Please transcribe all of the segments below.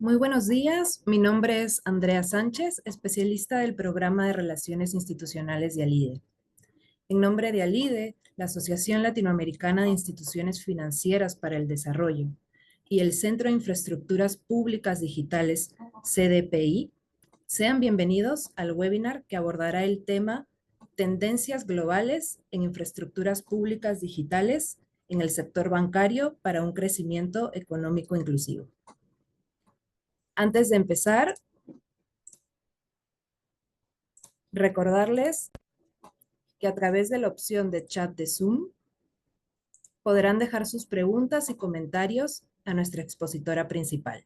Muy buenos días, mi nombre es Andrea Sánchez, especialista del programa de Relaciones Institucionales de ALIDE. En nombre de ALIDE, la Asociación Latinoamericana de Instituciones Financieras para el Desarrollo, y el Centro de Infraestructuras Públicas Digitales, CDPI, sean bienvenidos al webinar que abordará el tema Tendencias globales en infraestructuras públicas digitales en el sector bancario para un crecimiento económico inclusivo. Antes de empezar, recordarles que a través de la opción de chat de Zoom podrán dejar sus preguntas y comentarios a nuestra expositora principal.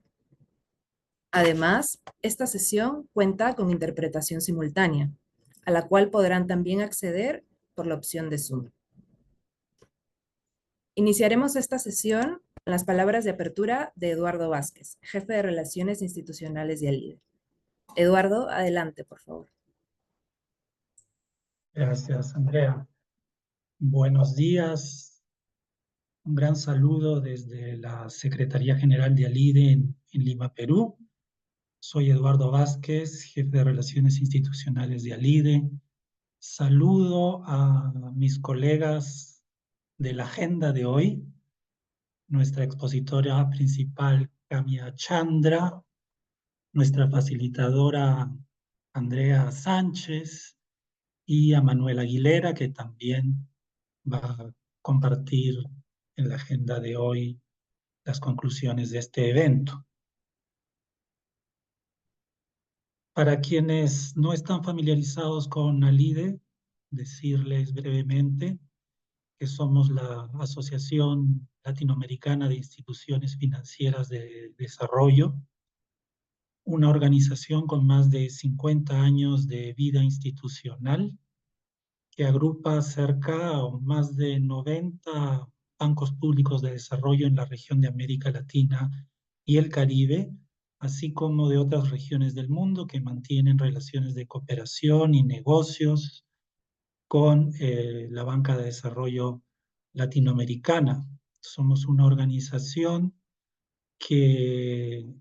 Además, esta sesión cuenta con interpretación simultánea, a la cual podrán también acceder por la opción de Zoom. Iniciaremos esta sesión con las palabras de apertura de Eduardo Vázquez, jefe de Relaciones Institucionales de ALIDE. Eduardo, adelante, por favor. Gracias, Andrea. Buenos días. Un gran saludo desde la Secretaría General de ALIDE en Lima, Perú. Soy Eduardo Vázquez, jefe de Relaciones Institucionales de ALIDE. Saludo a mis colegas de la agenda de hoy, nuestra expositora principal, Kamia Chandra, nuestra facilitadora, Andrea Sánchez, y a Manuel Aguilera, que también va a compartir en la agenda de hoy las conclusiones de este evento. Para quienes no están familiarizados con ALIDE, decirles brevemente que somos la Asociación Latinoamericana de Instituciones Financieras de Desarrollo, una organización con más de 50 años de vida institucional que agrupa cerca o más de 90 bancos públicos de desarrollo en la región de América Latina y el Caribe, así como de otras regiones del mundo que mantienen relaciones de cooperación y negocios con la banca de desarrollo latinoamericana. Somos una organización que,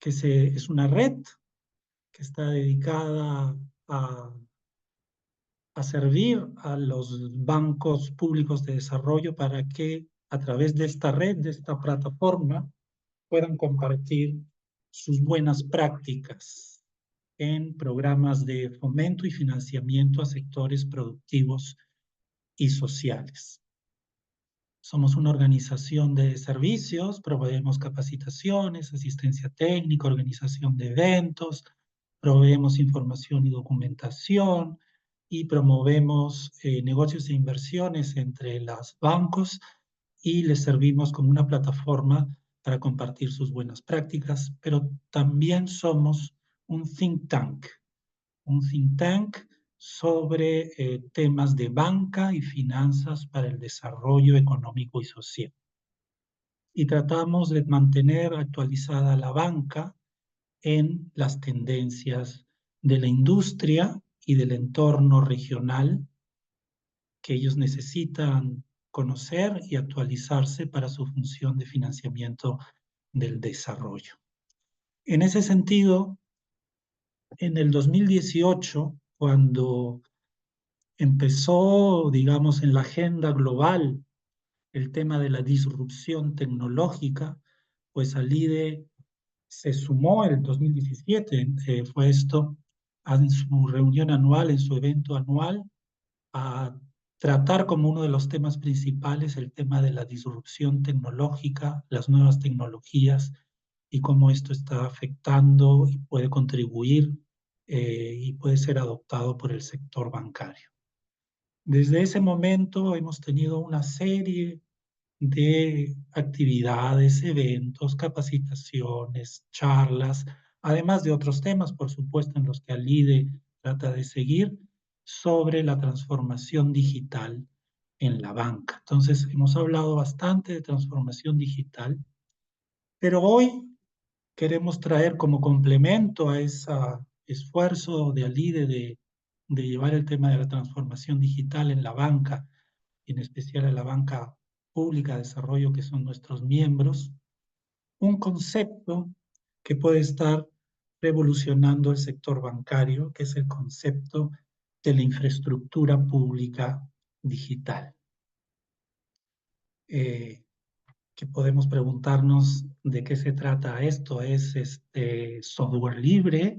es una red que está dedicada a servir a los bancos públicos de desarrollo para que a través de esta red, de esta plataforma, puedan compartir sus buenas prácticas en programas de fomento y financiamiento a sectores productivos y sociales. Somos una organización de servicios, proveemos capacitaciones, asistencia técnica, organización de eventos, proveemos información y documentación y promovemos negocios e inversiones entre los bancos y les servimos como una plataforma para compartir sus buenas prácticas, pero también somos un think tank sobre temas de banca y finanzas para el desarrollo económico y social. Y tratamos de mantener actualizada la banca en las tendencias de la industria y del entorno regional que ellos necesitan conocer y actualizarse para su función de financiamiento del desarrollo. En ese sentido, en el 2018, cuando empezó, digamos, en la agenda global el tema de la disrupción tecnológica, pues ALIDE se sumó en el 2017, fue esto, en su reunión anual, en su evento anual, a tratar como uno de los temas principales el tema de la disrupción tecnológica, las nuevas tecnologías y cómo esto está afectando y puede contribuir y puede ser adoptado por el sector bancario. Desde ese momento hemos tenido una serie de actividades, eventos, capacitaciones, charlas, además de otros temas, por supuesto, en los que ALIDE trata de seguir sobre la transformación digital en la banca. Entonces, hemos hablado bastante de transformación digital, pero hoy queremos traer como complemento a ese esfuerzo de ALIDE de llevar el tema de la transformación digital en la banca, y en especial en la banca pública de desarrollo, que son nuestros miembros, un concepto que puede estar revolucionando el sector bancario, que es el concepto de la infraestructura pública digital. Que podemos preguntarnos de qué se trata esto. ¿Es software libre?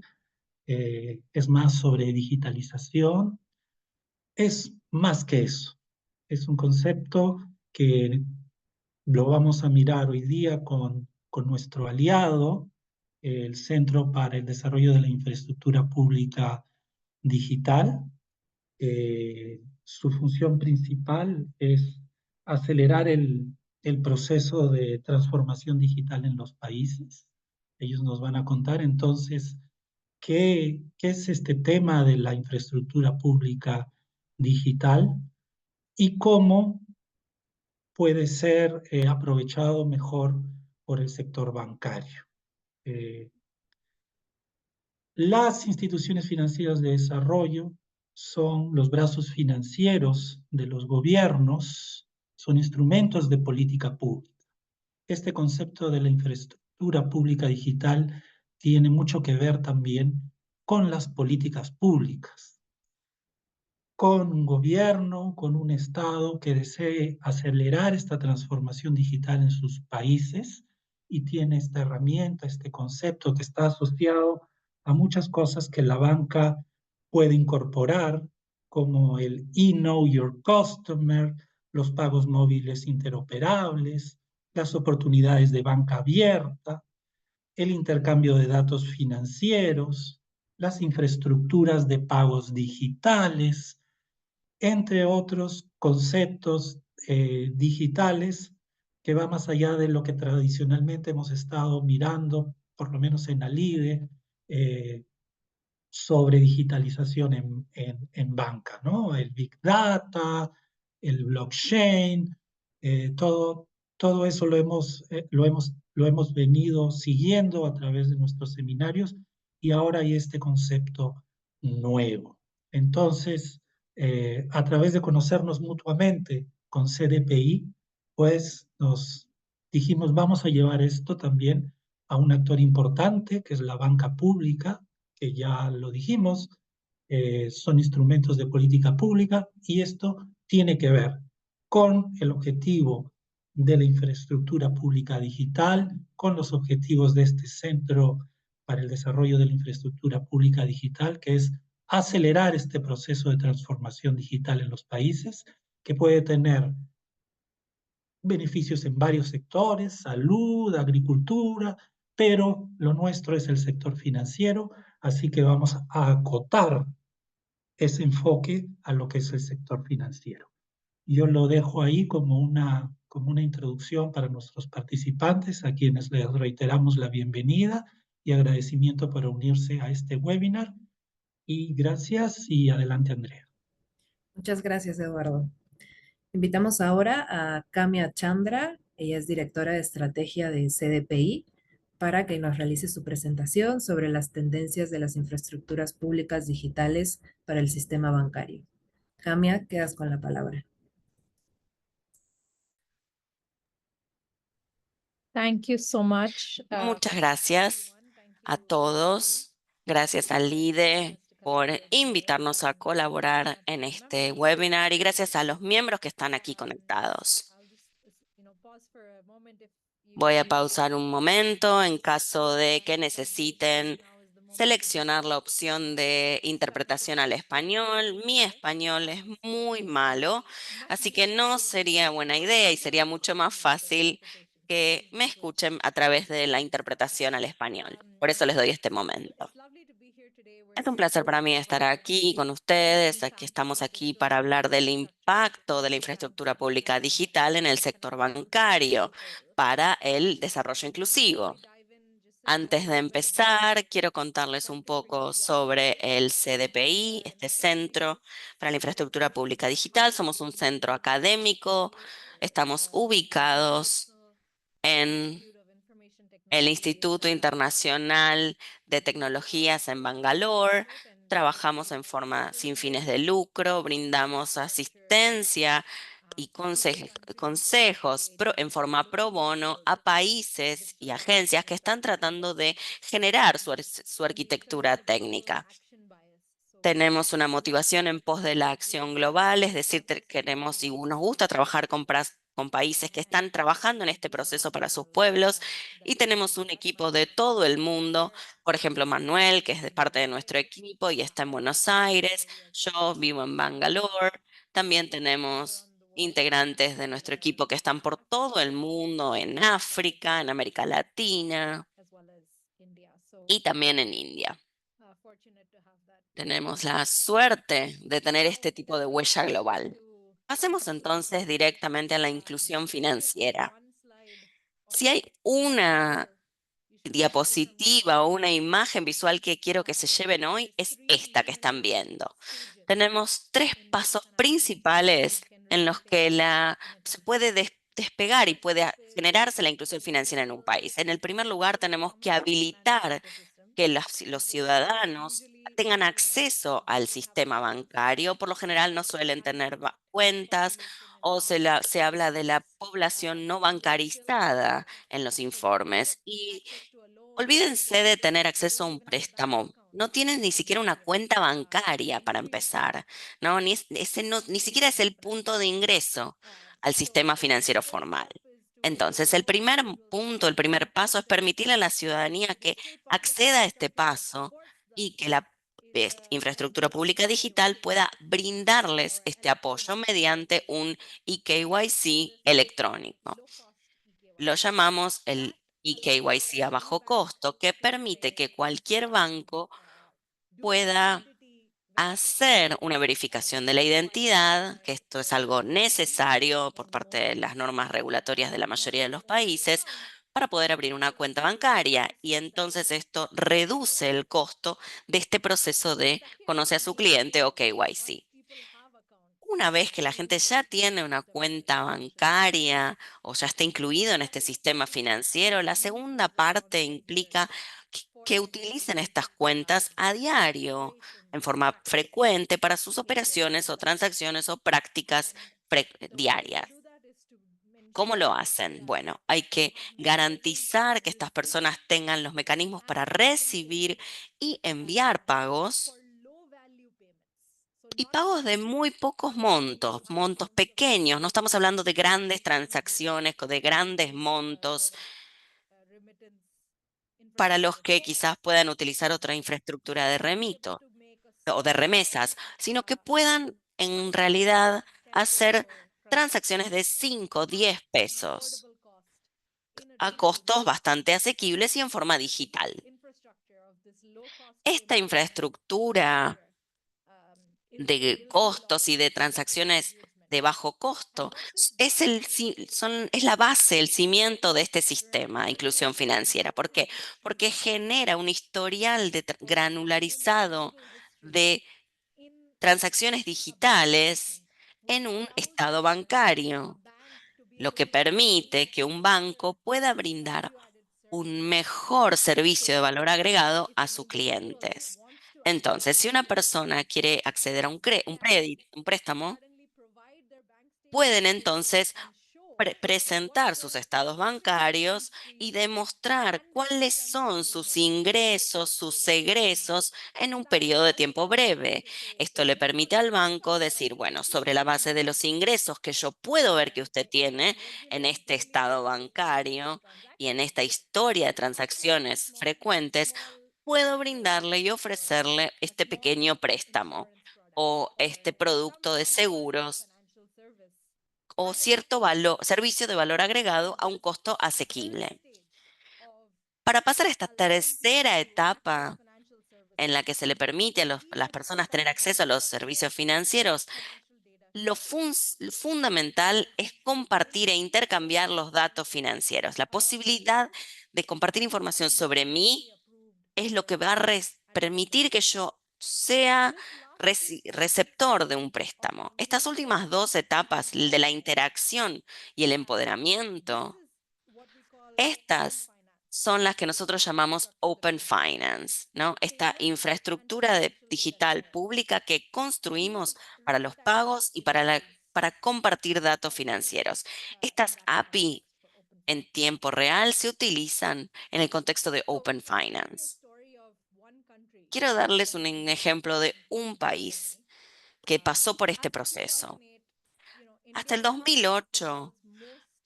¿Es más sobre digitalización? Es más que eso. Es un concepto que lo vamos a mirar hoy día con nuestro aliado, el Centro para el Desarrollo de la Infraestructura Pública Digital. Su función principal es acelerar el proceso de transformación digital en los países. Ellos nos van a contar entonces qué es este tema de la infraestructura pública digital y cómo puede ser aprovechado mejor por el sector bancario. Eh, las instituciones financieras de desarrollo son los brazos financieros de los gobiernos, son instrumentos de política pública. Este concepto de la infraestructura pública digital tiene mucho que ver también con las políticas públicas, con un gobierno, con un Estado que desee acelerar esta transformación digital en sus países y tiene esta herramienta, este concepto que está asociado a muchas cosas que la banca puede incorporar, como el e-Know Your Customer, los pagos móviles interoperables, las oportunidades de banca abierta, el intercambio de datos financieros, las infraestructuras de pagos digitales, entre otros conceptos digitales que va más allá de lo que tradicionalmente hemos estado mirando, por lo menos en Alide, eh, sobre digitalización en banca, ¿no? El Big Data, el blockchain, todo eso lo hemos venido siguiendo a través de nuestros seminarios y ahora hay este concepto nuevo. Entonces, a través de conocernos mutuamente con CDPI, pues nos dijimos, vamos a llevar esto también a un actor importante, que es la banca pública, que ya lo dijimos, son instrumentos de política pública y esto tiene que ver con el objetivo de la infraestructura pública digital, con los objetivos de este Centro para el Desarrollo de la Infraestructura Pública Digital, que es acelerar este proceso de transformación digital en los países, que puede tener beneficios en varios sectores, salud, agricultura, pero lo nuestro es el sector financiero, así que vamos a acotar ese enfoque a lo que es el sector financiero. Yo lo dejo ahí como una introducción para nuestros participantes, a quienes les reiteramos la bienvenida y agradecimiento por unirse a este webinar. Y gracias y adelante, Andrea. Muchas gracias, Eduardo. Invitamos ahora a Kamia Chandra, ella es directora de estrategia de CDPI, para que nos realice su presentación sobre las tendencias de las infraestructuras públicas digitales para el sistema bancario. Kamia, quedas con la palabra. Thank you so much. Muchas gracias a todos. Gracias al LIDE por invitarnos a colaborar en este webinar y gracias a los miembros que están aquí conectados. Voy a pausar un momento en caso de que necesiten seleccionar la opción de interpretación al español. Mi español es muy malo, así que no sería buena idea y sería mucho más fácil que me escuchen a través de la interpretación al español. Por eso les doy este momento. Es un placer para mí estar aquí con ustedes. Aquí estamos aquí para hablar del impacto de la infraestructura pública digital en el sector bancario para el desarrollo inclusivo. Antes de empezar, quiero contarles un poco sobre el CDPI, este Centro para la Infraestructura Pública Digital. Somos un centro académico, estamos ubicados en el Instituto Internacional de Tecnologías en Bangalore. Trabajamos en forma sin fines de lucro, brindamos asistencia y consejos en forma pro bono a países y agencias que están tratando de generar su arquitectura técnica. Tenemos una motivación en pos de la acción global, es decir, queremos y nos gusta trabajar con países que están trabajando en este proceso para sus pueblos, y tenemos un equipo de todo el mundo. Por ejemplo, Manuel, que es de parte de nuestro equipo y está en Buenos Aires. Yo vivo en Bangalore. También tenemos integrantes de nuestro equipo que están por todo el mundo, en África, en América Latina y también en India. Tenemos la suerte de tener este tipo de huella global. Pasemos entonces directamente a la inclusión financiera. Si hay una diapositiva o una imagen visual que quiero que se lleven hoy, es esta que están viendo. Tenemos 3 pasos principales en los que se puede despegar y puede generarse la inclusión financiera en un país. En el primer lugar, tenemos que habilitar que los ciudadanos tengan acceso al sistema bancario. Por lo general no suelen tener cuentas, o se habla de la población no bancarizada en los informes. Y olvídense de tener acceso a un préstamo. No tienen ni siquiera una cuenta bancaria para empezar, ¿no? Ni siquiera es el punto de ingreso al sistema financiero formal. Entonces, el primer punto, el primer paso es permitirle a la ciudadanía que acceda a este paso y que la infraestructura pública digital pueda brindarles este apoyo mediante un eKYC electrónico. Lo llamamos el eKYC a bajo costo, que permite que cualquier banco pueda hacer una verificación de la identidad, que esto es algo necesario por parte de las normas regulatorias de la mayoría de los países, para poder abrir una cuenta bancaria. Y entonces esto reduce el costo de este proceso de conoce a su cliente o KYC. Una vez que la gente ya tiene una cuenta bancaria o ya está incluido en este sistema financiero, la segunda parte implica que utilicen estas cuentas a diario, en forma frecuente, para sus operaciones o transacciones o prácticas diarias. ¿Cómo lo hacen? Bueno, hay que garantizar que estas personas tengan los mecanismos para recibir y enviar pagos, y pagos de muy pocos montos, montos pequeños. No estamos hablando de grandes transacciones, de grandes montos para los que quizás puedan utilizar otra infraestructura de remito o de remesas, sino que puedan en realidad hacer transacciones de 5 o 10 pesos a costos bastante asequibles y en forma digital. Esta infraestructura de costos y de transacciones de bajo costo es la base, el cimiento de este sistema de inclusión financiera. ¿Por qué? Porque genera un historial granularizado de transacciones digitales en un estado bancario, lo que permite que un banco pueda brindar un mejor servicio de valor agregado a sus clientes. Entonces, si una persona quiere acceder a un crédito, un préstamo, pueden entonces presentar sus estados bancarios y demostrar cuáles son sus ingresos, sus egresos en un periodo de tiempo breve. Esto le permite al banco decir, bueno, sobre la base de los ingresos que yo puedo ver que usted tiene en este estado bancario y en esta historia de transacciones frecuentes, puedo brindarle y ofrecerle este pequeño préstamo o este producto de seguros o cierto servicio de valor agregado a un costo asequible. Para pasar a esta tercera etapa en la que se le permite a las personas tener acceso a los servicios financieros, lo fundamental es compartir e intercambiar los datos financieros. La posibilidad de compartir información sobre mí es lo que va a permitir que yo sea receptor de un préstamo. Estas últimas 2 etapas, el de la interacción y el empoderamiento, estas son las que nosotros llamamos Open Finance, ¿no? Esta infraestructura digital pública que construimos para los pagos y para la para compartir datos financieros. Estas API en tiempo real se utilizan en el contexto de Open Finance. Quiero darles un ejemplo de un país que pasó por este proceso. Hasta el 2008,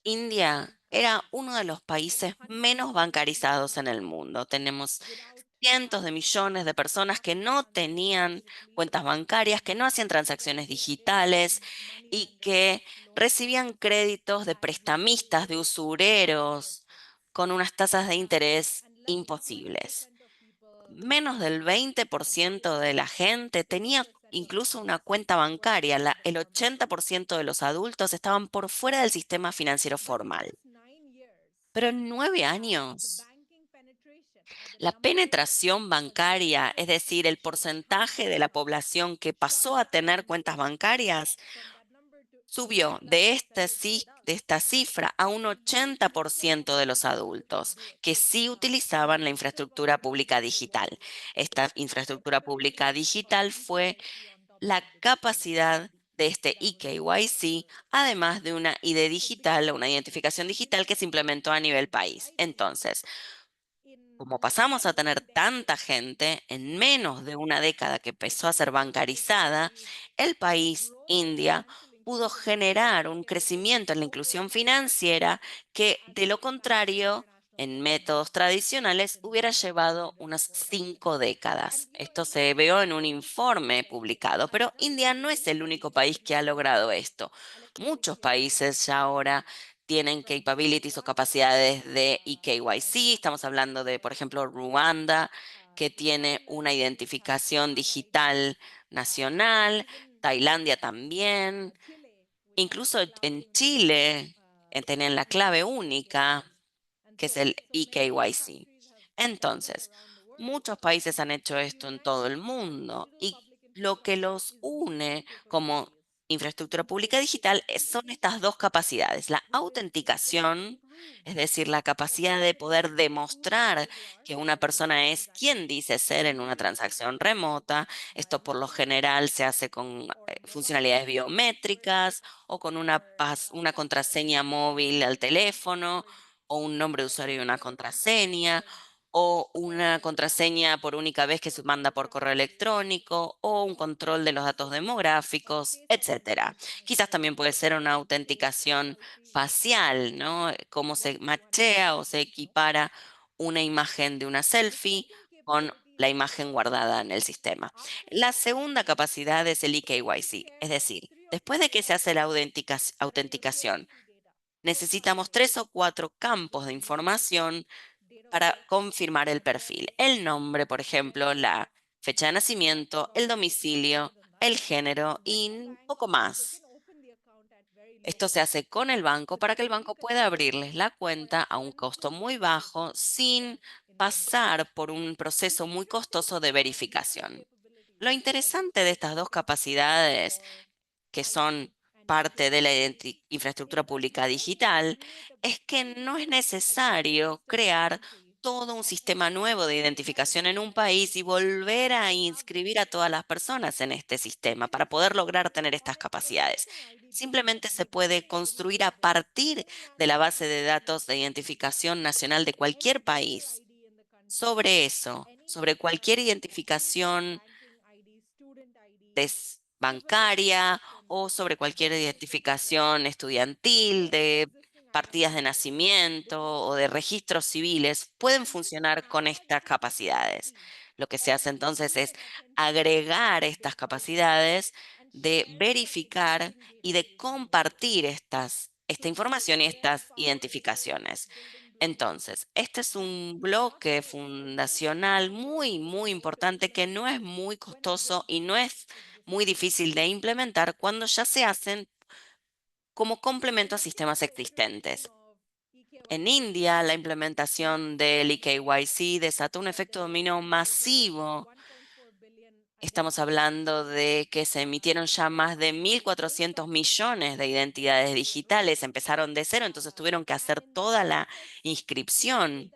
India era uno de los países menos bancarizados en el mundo. Tenemos cientos de millones de personas que no tenían cuentas bancarias, que no hacían transacciones digitales y que recibían créditos de prestamistas, de usureros, con unas tasas de interés imposibles. Menos del 20% de la gente tenía incluso una cuenta bancaria. El 80% de los adultos estaban por fuera del sistema financiero formal. Pero en 9 años, la penetración bancaria, es decir, el porcentaje de la población que pasó a tener cuentas bancarias, subió de esta cifra a un 80% de los adultos que sí utilizaban la infraestructura pública digital. Esta infraestructura pública digital fue la capacidad de este eKYC, además de una ID digital o una identificación digital que se implementó a nivel país. Entonces, como pasamos a tener tanta gente en menos de una década que empezó a ser bancarizada, el país, India, pudo generar un crecimiento en la inclusión financiera que, de lo contrario, en métodos tradicionales hubiera llevado unas 5 décadas. Esto se vio en un informe publicado, pero India no es el único país que ha logrado esto. Muchos países ya ahora tienen capabilities o capacidades de eKYC. Estamos hablando de, por ejemplo, Ruanda, que tiene una identificación digital nacional, Tailandia también, incluso en Chile tienen la clave única, que es el eKYC. Entonces, muchos países han hecho esto en todo el mundo y lo que los une como infraestructura pública digital son estas dos capacidades. La autenticación, es decir, la capacidad de poder demostrar que una persona es quien dice ser en una transacción remota. Esto por lo general se hace con funcionalidades biométricas o con una contraseña móvil al teléfono o un nombre de usuario y una contraseña, o una contraseña por única vez que se manda por correo electrónico, o un control de los datos demográficos, etcétera. Quizás también puede ser una autenticación facial, ¿no? Cómo se machea o se equipara una imagen de una selfie con la imagen guardada en el sistema. La segunda capacidad es el eKYC, es decir, después de que se hace la autenticación, necesitamos 3 o 4 campos de información para confirmar el perfil. El nombre, por ejemplo, la fecha de nacimiento, el domicilio, el género y un poco más. Esto se hace con el banco para que el banco pueda abrirles la cuenta a un costo muy bajo sin pasar por un proceso muy costoso de verificación. Lo interesante de estas dos capacidades que son parte de la infraestructura pública digital, es que no es necesario crear todo un sistema nuevo de identificación en un país y volver a inscribir a todas las personas en este sistema para poder lograr tener estas capacidades. Simplemente se puede construir a partir de la base de datos de identificación nacional de cualquier país. Sobre eso, sobre cualquier identificación bancaria o sobre cualquier identificación estudiantil, de partidas de nacimiento o de registros civiles, pueden funcionar con estas capacidades. Lo que se hace entonces es agregar estas capacidades de verificar y de compartir esta información y estas identificaciones. Entonces, este es un bloque fundacional muy, muy importante que no es muy costoso y no es muy difícil de implementar cuando ya se hacen como complemento a sistemas existentes. En India, la implementación del eKYC desató un efecto dominó masivo. Estamos hablando de que se emitieron ya más de 1.400 millones de identidades digitales. Empezaron de cero, entonces tuvieron que hacer toda la inscripción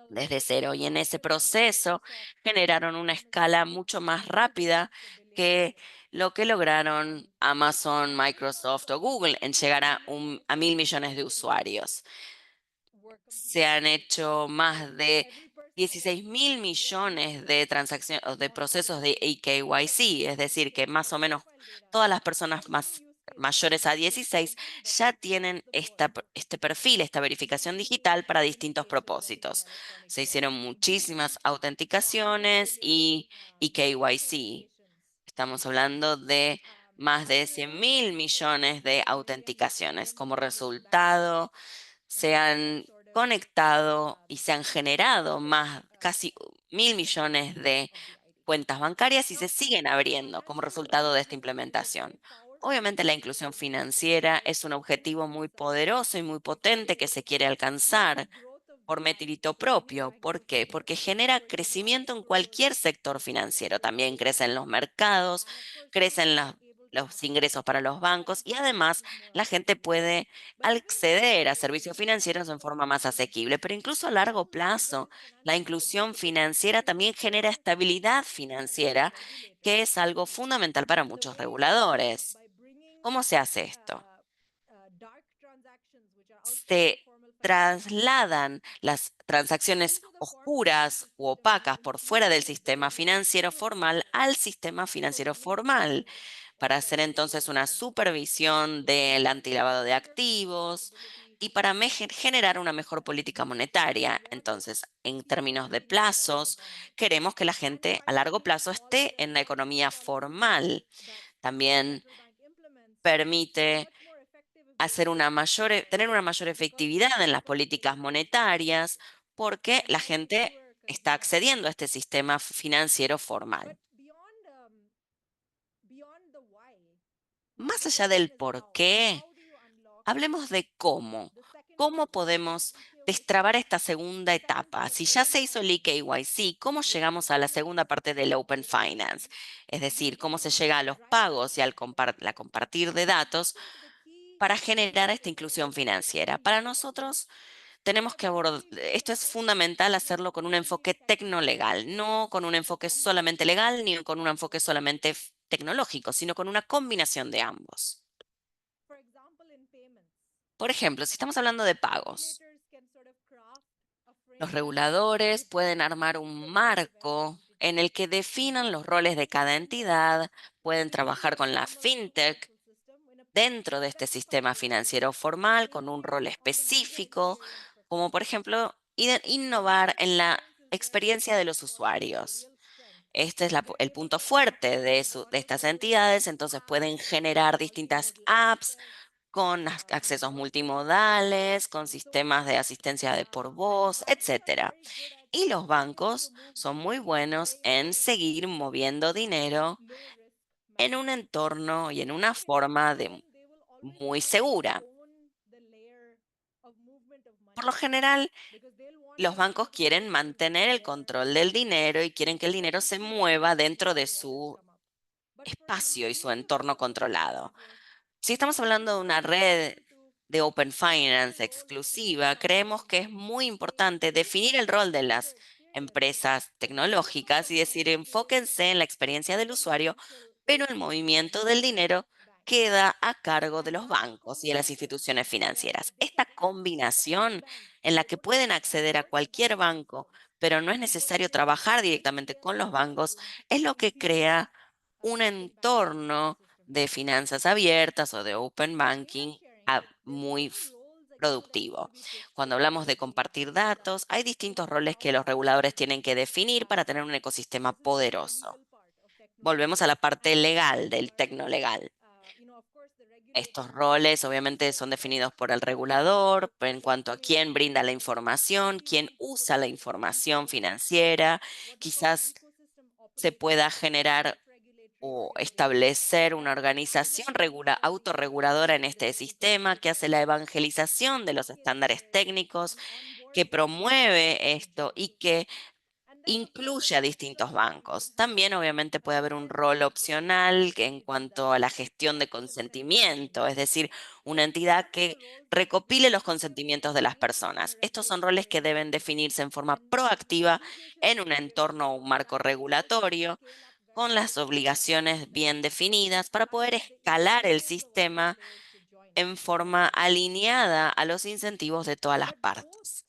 desde cero. Y en ese proceso generaron una escala mucho más rápida que lo que lograron Amazon, Microsoft o Google en llegar a 1.000 millones de usuarios. Se han hecho más de 16.000 millones de transacciones o de procesos de eKYC, es decir, que más o menos todas las personas mayores a 16 ya tienen este perfil, esta verificación digital para distintos propósitos. Se hicieron muchísimas autenticaciones y eKYC. Estamos hablando de más de 100.000 millones de autenticaciones. Como resultado, se han conectado y se han generado más, casi 1.000 millones de cuentas bancarias y se siguen abriendo como resultado de esta implementación. Obviamente la inclusión financiera es un objetivo muy poderoso y muy potente que se quiere alcanzar por mérito propio. ¿Por qué? Porque genera crecimiento en cualquier sector financiero. También crecen los mercados, crecen los ingresos para los bancos y además la gente puede acceder a servicios financieros en forma más asequible. Pero incluso a largo plazo, la inclusión financiera también genera estabilidad financiera, que es algo fundamental para muchos reguladores. ¿Cómo se hace esto? Se trasladan las transacciones oscuras u opacas por fuera del sistema financiero formal al sistema financiero formal para hacer entonces una supervisión del antilavado de activos y para generar una mejor política monetaria. Entonces, en términos de plazos, queremos que la gente a largo plazo esté en la economía formal. También permite tener una mayor efectividad en las políticas monetarias porque la gente está accediendo a este sistema financiero formal. Más allá del por qué, hablemos de cómo. ¿Cómo podemos destrabar esta segunda etapa? Si ya se hizo el eKYC, ¿cómo llegamos a la segunda parte del Open Finance? Es decir, cómo se llega a los pagos y al compartir de datos para generar esta inclusión financiera. Para nosotros, tenemos que abordar, esto es fundamental hacerlo con un enfoque tecnolegal, no con un enfoque solamente legal ni con un enfoque solamente tecnológico, sino con una combinación de ambos. Por ejemplo, si estamos hablando de pagos, los reguladores pueden armar un marco en el que definan los roles de cada entidad, pueden trabajar con la fintech dentro de este sistema financiero formal con un rol específico, como por ejemplo innovar en la experiencia de los usuarios. Este es el punto fuerte de estas entidades, entonces pueden generar distintas apps con accesos multimodales, con sistemas de asistencia de por voz, etcétera. Y los bancos son muy buenos en seguir moviendo dinero en un entorno y en una forma muy segura. Por lo general, los bancos quieren mantener el control del dinero y quieren que el dinero se mueva dentro de su espacio y su entorno controlado. Si estamos hablando de una red de Open Finance exclusiva, creemos que es muy importante definir el rol de las empresas tecnológicas y decir, enfóquense en la experiencia del usuario, pero el movimiento del dinero queda a cargo de los bancos y de las instituciones financieras. Esta combinación en la que pueden acceder a cualquier banco, pero no es necesario trabajar directamente con los bancos, es lo que crea un entorno de finanzas abiertas o de open banking muy productivo. Cuando hablamos de compartir datos, hay distintos roles que los reguladores tienen que definir para tener un ecosistema poderoso. Volvemos a la parte legal, del tecnolegal. Estos roles obviamente son definidos por el regulador en cuanto a quién brinda la información, quién usa la información financiera. Quizás se pueda generar o establecer una organización autorreguladora en este sistema que hace la evangelización de los estándares técnicos, que promueve esto y que incluye a distintos bancos. También obviamente puede haber un rol opcional en cuanto a la gestión de consentimiento, es decir, una entidad que recopile los consentimientos de las personas. Estos son roles que deben definirse en forma proactiva en un entorno o un marco regulatorio con las obligaciones bien definidas para poder escalar el sistema en forma alineada a los incentivos de todas las partes.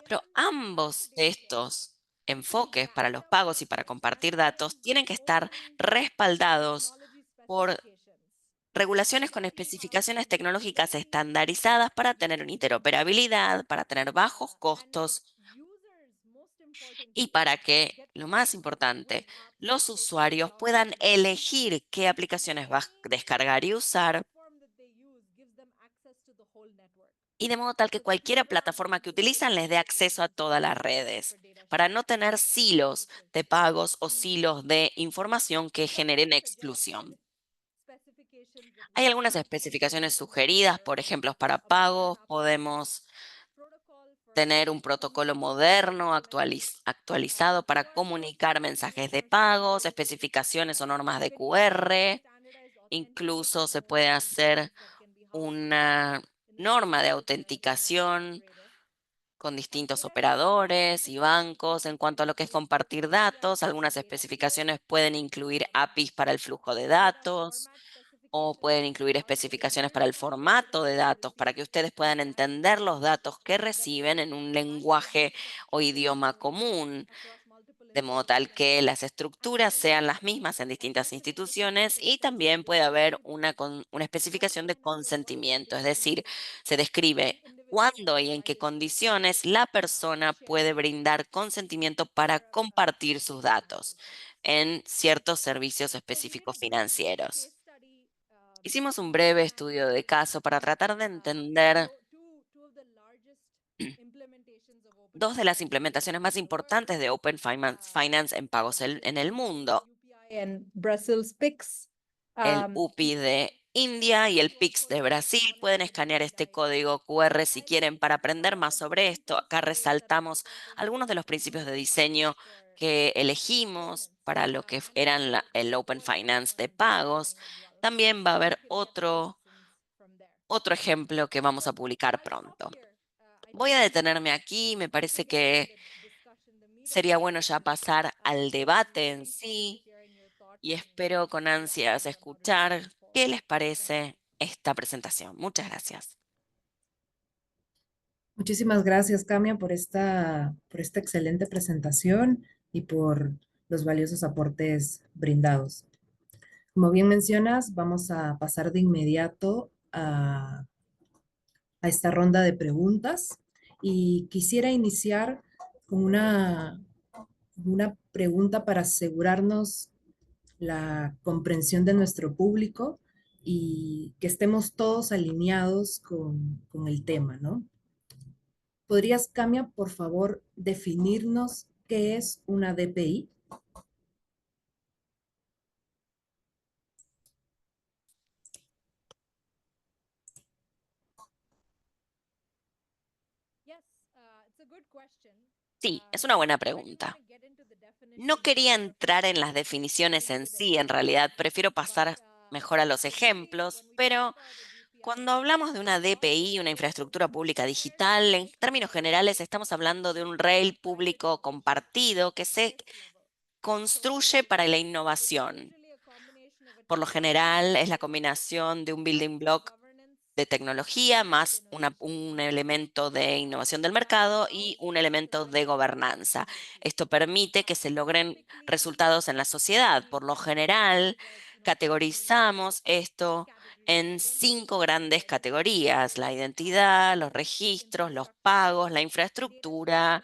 Pero ambos de estos enfoques para los pagos y para compartir datos tienen que estar respaldados por regulaciones con especificaciones tecnológicas estandarizadas para tener una interoperabilidad, para tener bajos costos y para que, lo más importante, los usuarios puedan elegir qué aplicaciones va a descargar y usar, y de modo tal que cualquier plataforma que utilizan les dé acceso a todas las redes, para no tener silos de pagos o silos de información que generen exclusión. Hay algunas especificaciones sugeridas, por ejemplo, para pagos podemos tener un protocolo moderno actualizado para comunicar mensajes de pagos, especificaciones o normas de QR. Incluso se puede hacer una norma de autenticación con distintos operadores y bancos en cuanto a lo que es compartir datos. Algunas especificaciones pueden incluir APIs para el flujo de datos o pueden incluir especificaciones para el formato de datos, para que ustedes puedan entender los datos que reciben en un lenguaje o idioma común, de modo tal que las estructuras sean las mismas en distintas instituciones, y también puede haber una especificación de consentimiento, es decir, se describe cuándo y en qué condiciones la persona puede brindar consentimiento para compartir sus datos en ciertos servicios específicos financieros. Hicimos un breve estudio de caso para tratar de entender dos de las implementaciones más importantes de Open Finance en pagos en el mundo, And Brussels PIX. el UPI de India y el PIX de Brasil. Pueden escanear este código QR si quieren para aprender más sobre esto. Acá resaltamos algunos de los principios de diseño que elegimos para lo que eran el Open Finance de pagos. También va a haber otro ejemplo que vamos a publicar pronto. Voy a detenerme aquí. Me parece que sería bueno ya pasar al debate en sí y espero con ansias escuchar qué les parece esta presentación. Muchas gracias. Muchísimas gracias, Camia, por esta excelente presentación y por los valiosos aportes brindados. Como bien mencionas, vamos a pasar de inmediato a esta ronda de preguntas y quisiera iniciar con una pregunta para asegurarnos la comprensión de nuestro público y que estemos todos alineados con el tema, ¿no? ¿Podrías, Camia, por favor, definirnos qué es una DPI? Sí, es una buena pregunta. No quería entrar en las definiciones en sí, en realidad prefiero pasar mejor a los ejemplos, pero cuando hablamos de una DPI, una infraestructura pública digital, en términos generales estamos hablando de un rail público compartido que se construye para la innovación. Por lo general es la combinación de un building block de tecnología más un elemento de innovación del mercado y un elemento de gobernanza. Esto permite que se logren resultados en la sociedad. Por lo general, categorizamos esto en 5 grandes categorías: la identidad, los registros, los pagos, la infraestructura,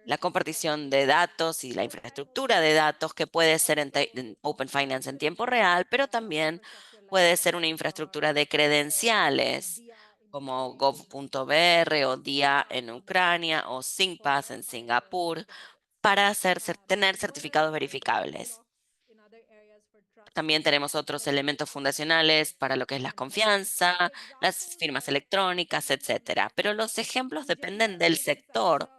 la compartición de datos y la infraestructura de datos, que puede ser en Open Finance en tiempo real, pero también puede ser una infraestructura de credenciales como gov.br o DIA en Ucrania o SingPass en Singapur para tener certificados verificables. También tenemos otros elementos fundacionales para lo que es la confianza, las firmas electrónicas, etcétera. Pero los ejemplos dependen del sector.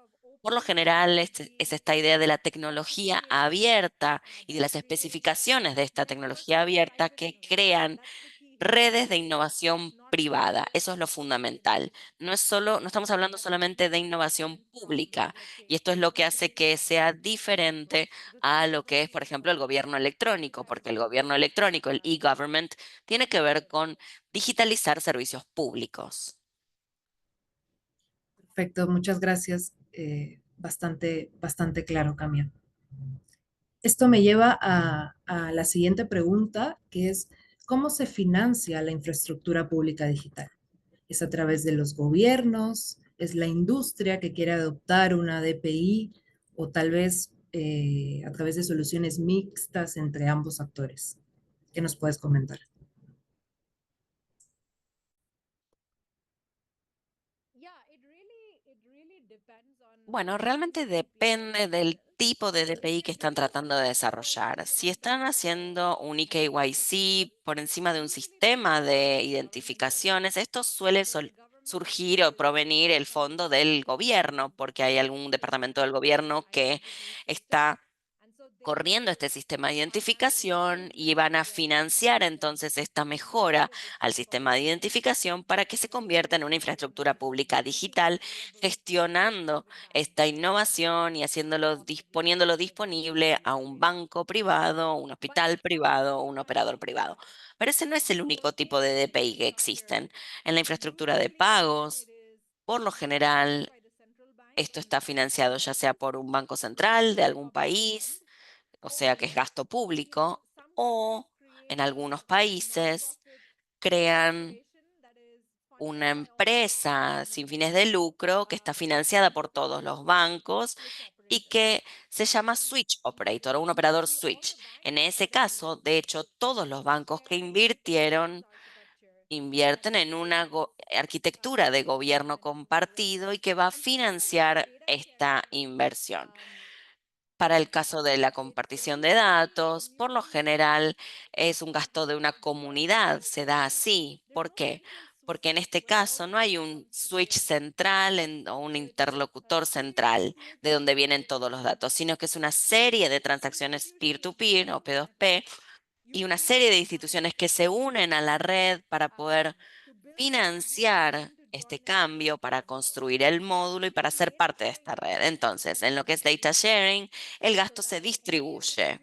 Por lo general, es esta idea de la tecnología abierta y de las especificaciones de esta tecnología abierta que crean redes de innovación privada. Eso es lo fundamental. No estamos hablando solamente de innovación pública, y esto es lo que hace que sea diferente a lo que es, por ejemplo, el gobierno electrónico, porque el gobierno electrónico, el e-government, tiene que ver con digitalizar servicios públicos. Perfecto, muchas gracias. Bastante claro, Camila. Esto me lleva a la siguiente pregunta, que es, ¿cómo se financia la infraestructura pública digital? ¿Es a través de los gobiernos? ¿Es la industria que quiere adoptar una DPI? ¿O tal vez a través de soluciones mixtas entre ambos actores? ¿Qué nos puedes comentar? Bueno, realmente depende del tipo de DPI que están tratando de desarrollar. Si están haciendo un eKYC por encima de un sistema de identificaciones, esto suele surgir o provenir el fondo del gobierno, porque hay algún departamento del gobierno que está corriendo este sistema de identificación y van a financiar entonces esta mejora al sistema de identificación para que se convierta en una infraestructura pública digital, gestionando esta innovación y poniéndolo disponible a un banco privado, un hospital privado, un operador privado. Pero ese no es el único tipo de DPI que existen. En la infraestructura de pagos, por lo general, esto está financiado ya sea por un banco central de algún país, o sea que es gasto público, o en algunos países crean una empresa sin fines de lucro que está financiada por todos los bancos y que se llama Switch Operator o un operador Switch. En ese caso, de hecho, todos los bancos que invierten en una arquitectura de gobierno compartido y que va a financiar esta inversión. Para el caso de la compartición de datos, por lo general es un gasto de una comunidad, se da así. ¿Por qué? Porque en este caso no hay un switch central o un interlocutor central de donde vienen todos los datos, sino que es una serie de transacciones peer-to-peer o P2P y una serie de instituciones que se unen a la red para poder financiar este cambio, para construir el módulo y para ser parte de esta red. Entonces, en lo que es data sharing, el gasto se distribuye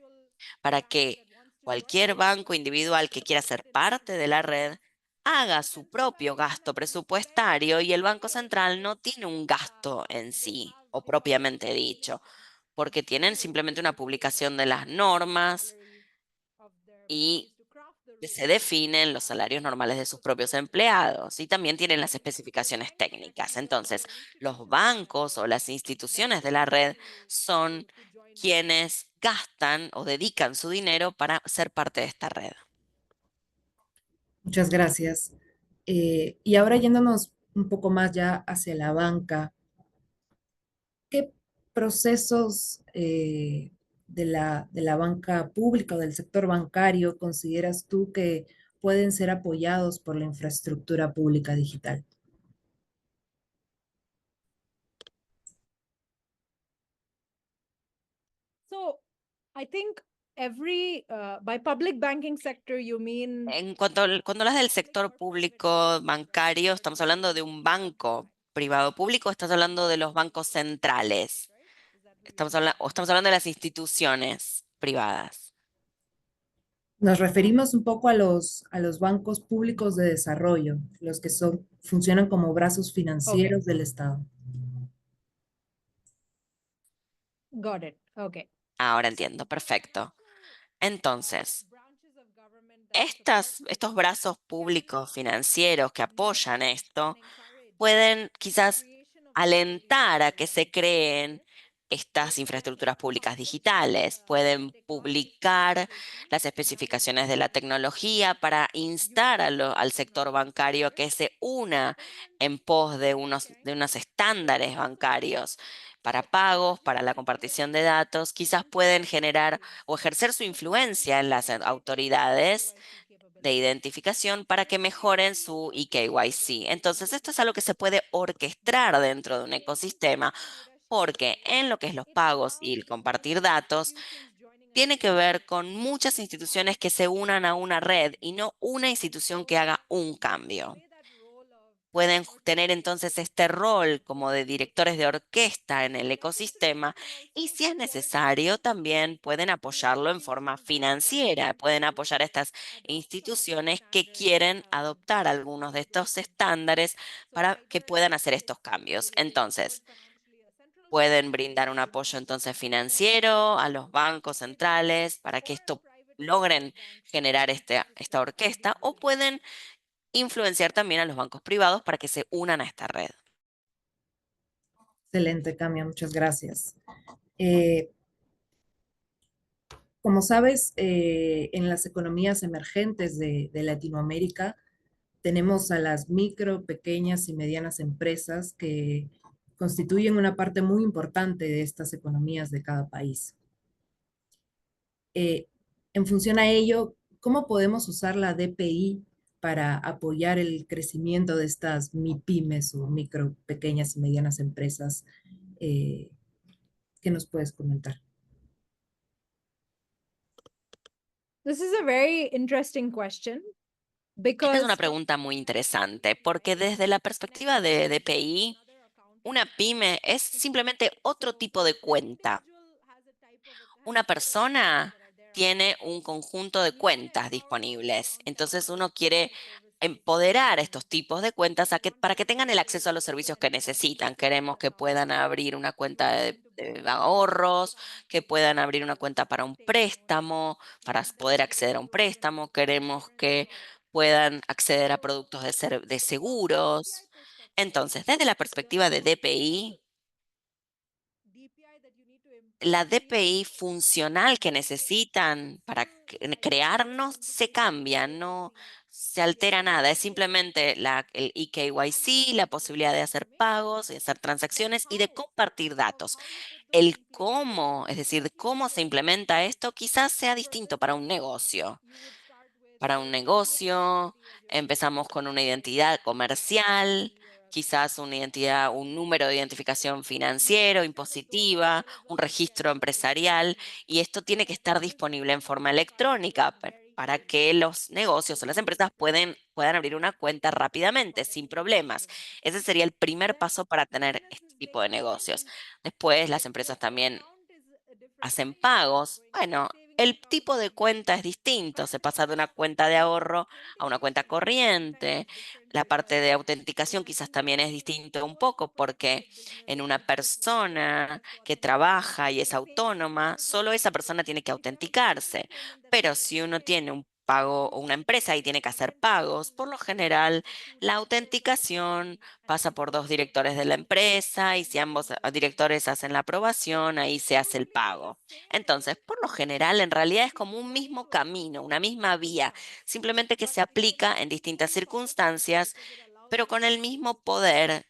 para que cualquier banco individual que quiera ser parte de la red haga su propio gasto presupuestario y el Banco Central no tiene un gasto en sí o propiamente dicho, porque tienen simplemente una publicación de las normas y se definen los salarios normales de sus propios empleados y también tienen las especificaciones técnicas. Entonces, los bancos o las instituciones de la red son quienes gastan o dedican su dinero para ser parte de esta red. Muchas gracias. Y ahora yéndonos un poco más ya hacia la banca, ¿qué procesos de la banca pública o del sector bancario consideras tú que pueden ser apoyados por la infraestructura pública digital? So I think by public banking sector, you mean Cuando hablas del sector público bancario, estamos hablando de un banco privado público, estás hablando de los bancos centrales, estamos hablando de las instituciones privadas. Nos referimos un poco a los bancos públicos de desarrollo, los que funcionan como brazos financieros del Estado. got it. Okay. Ahora entiendo, perfecto. Entonces, estos brazos públicos financieros que apoyan esto pueden quizás alentar a que se creen estas infraestructuras públicas digitales, pueden publicar las especificaciones de la tecnología para instar al sector bancario a que se una en pos de unos estándares bancarios para pagos, para la compartición de datos, quizás pueden generar o ejercer su influencia en las autoridades de identificación para que mejoren su eKYC. Entonces, esto es algo que se puede orquestar dentro de un ecosistema, porque en lo que es los pagos y el compartir datos, tiene que ver con muchas instituciones que se unan a una red y no una institución que haga un cambio. Pueden tener entonces este rol como de directores de orquesta en el ecosistema y si es necesario también pueden apoyarlo en forma financiera, pueden apoyar a estas instituciones que quieren adoptar algunos de estos estándares para que puedan hacer estos cambios. Entonces, pueden brindar un apoyo entonces financiero a los bancos centrales para que esto logren generar esta orquesta o pueden influenciar también a los bancos privados para que se unan a esta red. Excelente, Camia, muchas gracias. Eh, Como sabes, en las economías emergentes de Latinoamérica tenemos a las micro, pequeñas y medianas empresas que constituyen una parte muy importante de estas economías de cada país. En función a ello, ¿cómo podemos usar la DPI para apoyar el crecimiento de estas MIPYMES o micro, pequeñas y medianas empresas? ¿Qué nos puedes comentar? This is a very interesting question Esta es una because pregunta muy interesante porque desde la perspectiva de DPI, una pyme es simplemente otro tipo de cuenta. Una persona tiene un conjunto de cuentas disponibles. Entonces uno quiere empoderar a estos tipos de cuentas para que tengan el acceso a los servicios que necesitan. Queremos que puedan abrir una cuenta de ahorros, que puedan abrir una cuenta para un préstamo, para poder acceder a un préstamo. Queremos que puedan acceder a productos de seguros. Entonces, desde la perspectiva de DPI, la DPI funcional que necesitan para crear no se cambia, no se altera nada. Es simplemente el eKYC, la posibilidad de hacer pagos, de hacer transacciones y de compartir datos. El cómo, es decir, cómo se implementa esto, quizás sea distinto para un negocio. Para un negocio, empezamos con una identidad comercial, quizás una identidad, un número de identificación financiero, impositiva, un registro empresarial, y esto tiene que estar disponible en forma electrónica para que los negocios o las empresas puedan abrir una cuenta rápidamente, sin problemas. Ese sería el primer paso para tener este tipo de negocios. Después, las empresas también hacen pagos. Bueno, el tipo de cuenta es distinto. Se pasa de una cuenta de ahorro a una cuenta corriente. La parte de autenticación quizás también es distinto un poco porque en una persona que trabaja y es autónoma, solo esa persona tiene que autenticarse. Pero si uno tiene un pago o una empresa y tiene que hacer pagos, por lo general la autenticación pasa por dos directores de la empresa y si ambos directores hacen la aprobación, ahí se hace el pago. Entonces, por lo general, en realidad es como un mismo camino, una misma vía, simplemente que se aplica en distintas circunstancias, pero con el mismo poder,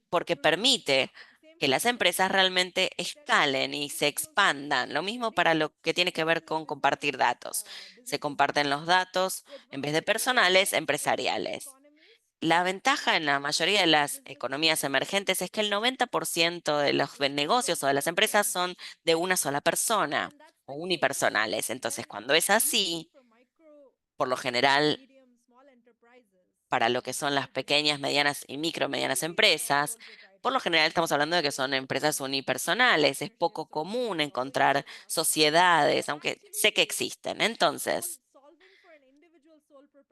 porque permite que las empresas realmente escalen y se expandan. Lo mismo para lo que tiene que ver con compartir datos. Se comparten los datos en vez de personales, empresariales. La ventaja en la mayoría de las economías emergentes es que el 90% de los negocios o de las empresas son de una sola persona o unipersonales. Entonces, cuando es así, por lo general, para lo que son las pequeñas, medianas y medianas empresas, por lo general estamos hablando de que son empresas unipersonales. Es poco común encontrar sociedades, aunque sé que existen. Entonces,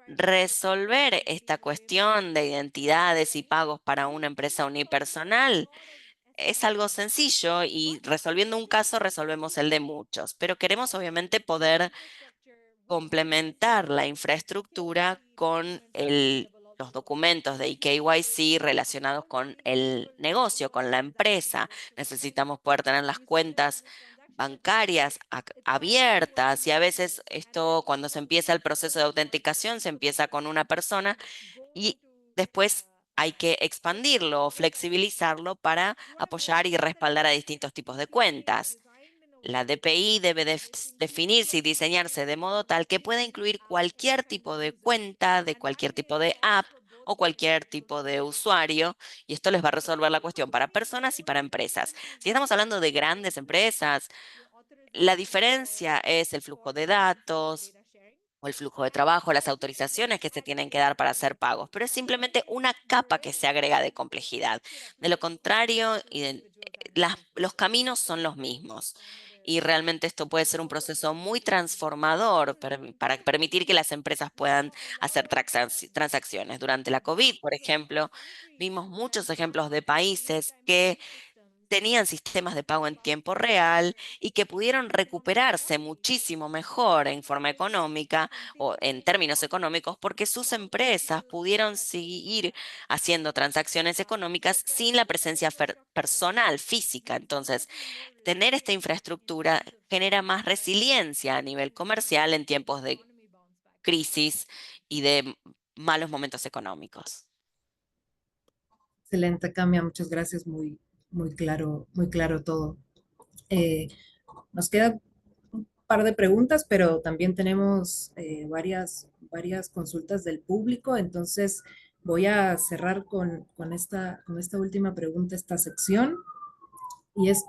resolver esta cuestión de identidades y pagos para una empresa unipersonal es algo sencillo y resolviendo un caso resolvemos el de muchos, pero queremos obviamente poder complementar la infraestructura con los documentos de eKYC relacionados con el negocio, con la empresa. Necesitamos poder tener las cuentas bancarias abiertas y a veces esto cuando se empieza el proceso de autenticación se empieza con una persona y después hay que expandirlo o flexibilizarlo para apoyar y respaldar a distintos tipos de cuentas. La DPI debe definirse y diseñarse de modo tal que pueda incluir cualquier tipo de cuenta, de cualquier tipo de app o cualquier tipo de usuario, y esto les va a resolver la cuestión para personas y para empresas. Si estamos hablando de grandes empresas, La diferencia es el flujo de datos o el flujo de trabajo, las autorizaciones que se tienen que dar para hacer pagos, pero es simplemente una capa que se agrega de complejidad. De lo contrario, los caminos son los mismos. Y realmente esto puede ser un proceso muy transformador para permitir que las empresas puedan hacer transacciones. Durante la COVID, por ejemplo, vimos muchos ejemplos de países que tenían sistemas de pago en tiempo real y que pudieron recuperarse muchísimo mejor en forma económica o en términos económicos porque sus empresas pudieron seguir haciendo transacciones económicas sin la presencia personal, física. Entonces, tener esta infraestructura genera más resiliencia a nivel comercial en tiempos de crisis y de malos momentos económicos. Excelente, Camia, muchas gracias, muy claro todo. Eh, Nos queda un par de preguntas, pero también tenemos varias consultas del público, entonces voy a cerrar con esta última pregunta, esta sección, y es,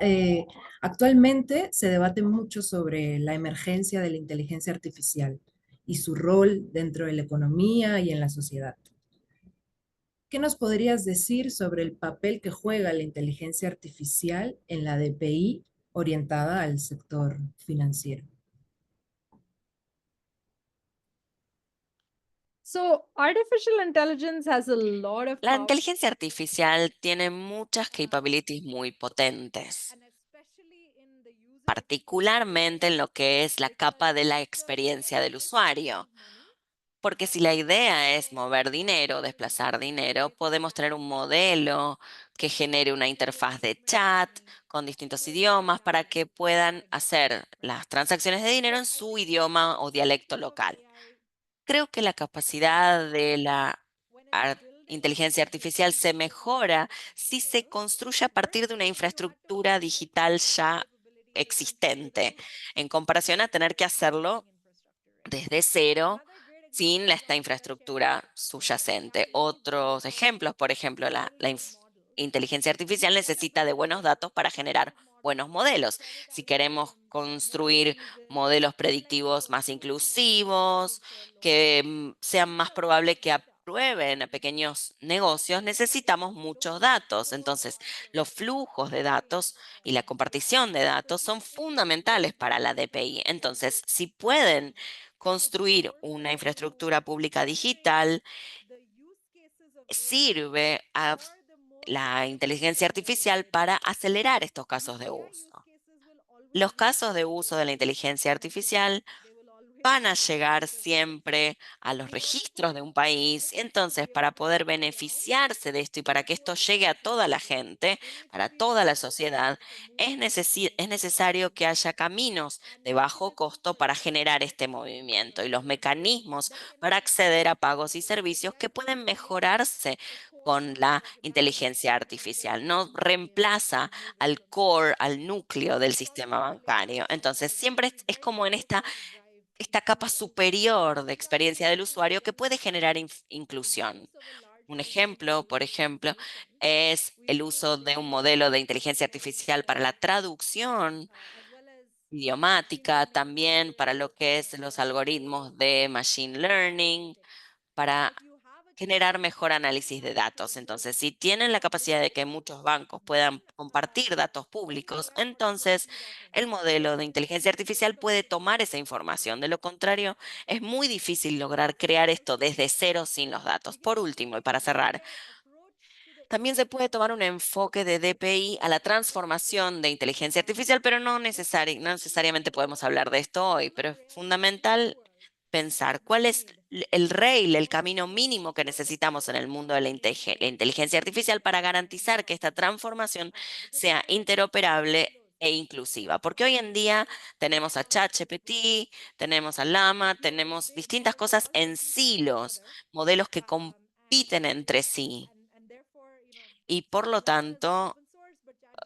actualmente se debate mucho sobre la emergencia de la inteligencia artificial y su rol dentro de la economía y en la sociedad. ¿Qué nos podrías decir sobre el papel que juega la inteligencia artificial en la DPI orientada al sector financiero? So artificial intelligence has a lot of La power, inteligencia artificial tiene muchas capabilities muy potentes, and especially in the user particularmente en lo que es la capa de la experiencia del usuario. Porque si la idea es mover dinero, desplazar dinero, podemos tener un modelo que genere una interfaz de chat con distintos idiomas para que puedan hacer las transacciones de dinero en su idioma o dialecto local. Creo que la capacidad de la inteligencia artificial se mejora si se construye a partir de una infraestructura digital ya existente, en comparación a tener que hacerlo desde cero sin esta infraestructura subyacente. Otros ejemplos, por ejemplo, inteligencia artificial necesita de buenos datos para generar buenos modelos. Si queremos construir modelos predictivos más inclusivos, que sean más probable que aprueben a pequeños negocios, necesitamos muchos datos. Entonces, los flujos de datos y la compartición de datos son fundamentales para la DPI. Entonces, si pueden construir una infraestructura pública digital, sirve a la inteligencia artificial para acelerar estos casos de uso. Los casos de uso de la inteligencia artificial van a llegar siempre a los registros de un país. Entonces, para poder beneficiarse de esto y para que esto llegue a toda la gente, para toda la sociedad, es necesario que haya caminos de bajo costo para generar este movimiento y los mecanismos para acceder a pagos y servicios que pueden mejorarse con la inteligencia artificial. No reemplaza al core, al núcleo del sistema bancario. Entonces, siempre es como en esta capa superior de experiencia del usuario que puede generar inclusión. Un ejemplo, por ejemplo, es el uso de un modelo de inteligencia artificial para la traducción idiomática, también para lo que es los algoritmos de machine learning, para generar mejor análisis de datos. Entonces, si tienen la capacidad de que muchos bancos puedan compartir datos públicos, entonces el modelo de inteligencia artificial puede tomar esa información. De lo contrario, es muy difícil lograr crear esto desde cero sin los datos. Por último, y para cerrar, también se puede tomar un enfoque de DPI a la transformación de inteligencia artificial, pero no necesariamente podemos hablar de esto hoy, pero es fundamental pensar cuál es el rail, el camino mínimo que necesitamos en el mundo de la inteligencia artificial para garantizar que esta transformación sea interoperable e inclusiva. Porque hoy en día tenemos a ChatGPT, tenemos a Llama, tenemos distintas cosas en silos, modelos que compiten entre sí. Y por lo tanto,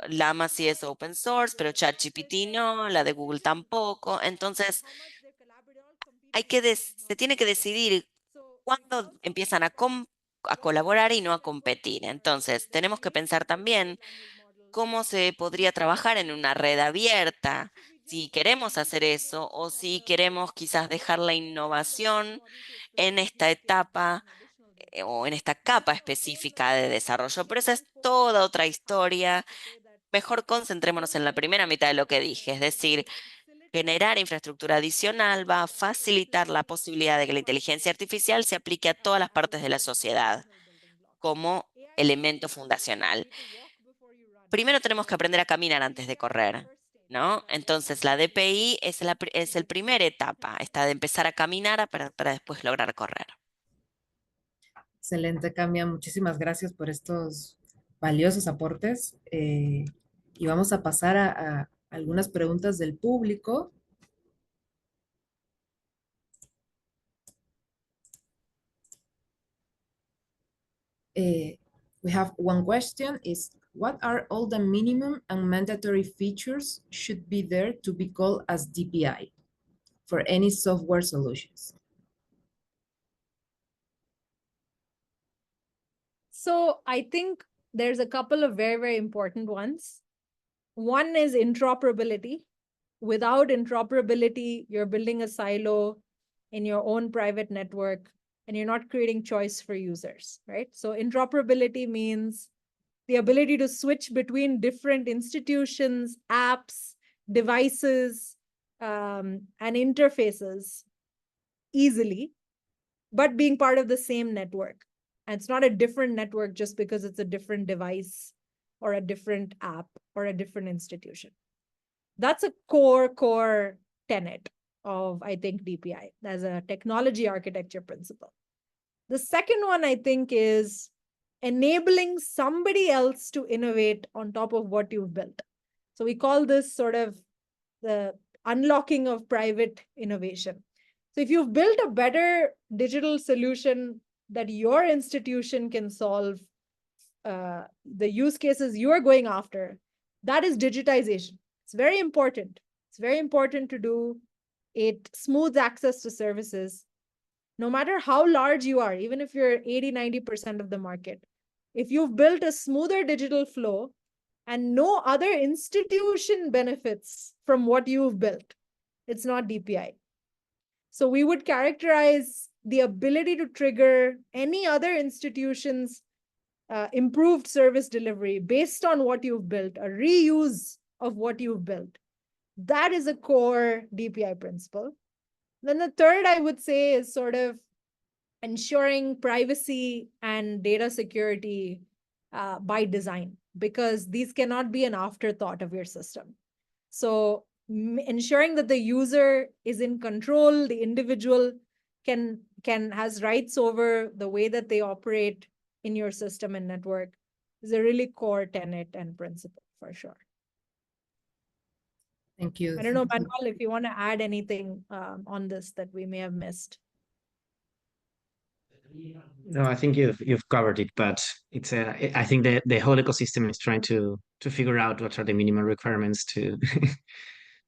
Llama sí es open source, pero ChatGPT no, la de Google tampoco. Entonces, se tiene que decidir cuándo empiezan a colaborar y no a competir. Entonces, tenemos que pensar también cómo se podría trabajar en una red abierta si queremos hacer eso o si queremos quizás dejar la innovación en esta etapa o en esta capa específica de desarrollo. Pero esa es toda otra historia. Mejor concentrémonos en la primera mitad de lo que dije, es decir, generar infraestructura adicional va a facilitar la posibilidad de que la inteligencia artificial se aplique a todas las partes de la sociedad como elemento fundacional. Primero tenemos que aprender a caminar antes de correr, ¿no? Entonces la DPI es el primera etapa, esta de empezar a caminar para después lograr correr. Excelente, Camia. Muchísimas gracias por estos valiosos aportes. Y vamos a pasar a algunas preguntas del público. We have one question is, what are all the minimum and mandatory features should be there to be called as DPI for any software solutions? So I think there's a couple of very, very important ones. One is interoperability. Without interoperability, you're building a silo in your own private network and you're not creating choice for users, right? So interoperability means the ability to switch between different institutions, apps, devices, and interfaces easily, but being part of the same network. And it's not a different network just because it's a different device or a different app or a different institution. That's a core tenet of, I think, DPI as a technology architecture principle. The second one, I think, is enabling somebody else to innovate on top of what you've built. So we call this sort of the unlocking of private innovation. So if you've built a better digital solution that your institution can solve the use cases you are going after, that is digitization. It's very important. It's very important to do. It smooths access to services. No matter how large you are, even if you're 80, 90% of the market, if you've built a smoother digital flow and no other institution benefits from what you've built, it's not DPI. So we would characterize the ability to trigger any other institution's improved service delivery based on what you've built, a reuse of what you've built. That is a core DPI principle. Then the third, I would say, is sort of ensuring privacy and data security by design, because these cannot be an afterthought of your system. So ensuring that the user is in control, the individual has rights over the way that they operate in your system and network is a really core tenet and principle for sure. Thank you. I don't know, Manuel, if you want to add anything on this that we may have missed. No, I think you've covered it, but it's I think the whole ecosystem is trying to figure out what are the minimum requirements to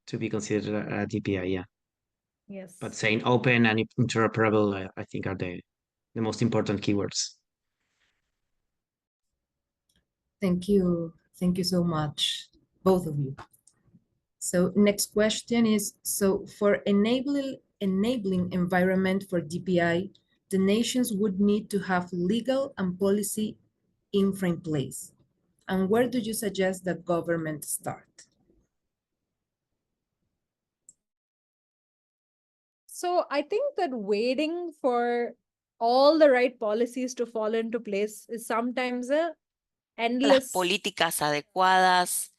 to be considered a DPI. Yeah. Yes. But saying open and interoperable, I think are the most important keywords. Thank you. Thank you so much, both of you. So next question is, so for enabling environment for DPI, the nations would need to have legal and policy infra in place. And where do you suggest that government start? So I think that waiting for all the right policies to fall into place is sometimes a endless. Las políticas adecuadas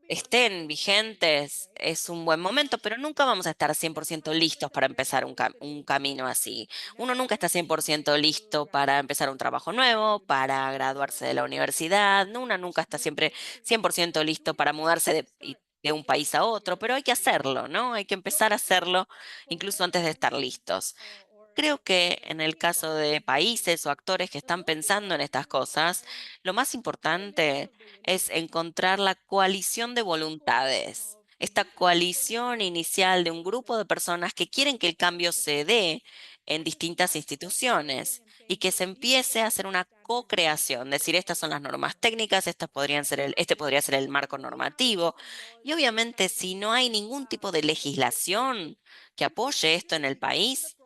estén vigentes, es un buen momento, pero nunca vamos a estar 100% listos para empezar un camino así. Uno nunca está 100% listo para empezar un trabajo nuevo, para graduarse de la universidad. Uno nunca está siempre 100% listo para mudarse de un país a otro, pero hay que hacerlo, ¿no? Hay que empezar a hacerlo incluso antes de estar listos. Creo que en el caso de países o actores que están pensando en estas cosas, lo más importante es encontrar la coalición de voluntades. Esta coalición inicial de un grupo de personas que quieren que el cambio se dé en distintas instituciones y que se empiece a hacer una co-creación, decir, estas son las normas técnicas, este podría ser el marco normativo. Y obviamente, si no hay ningún tipo de legislación que apoye esto en el país,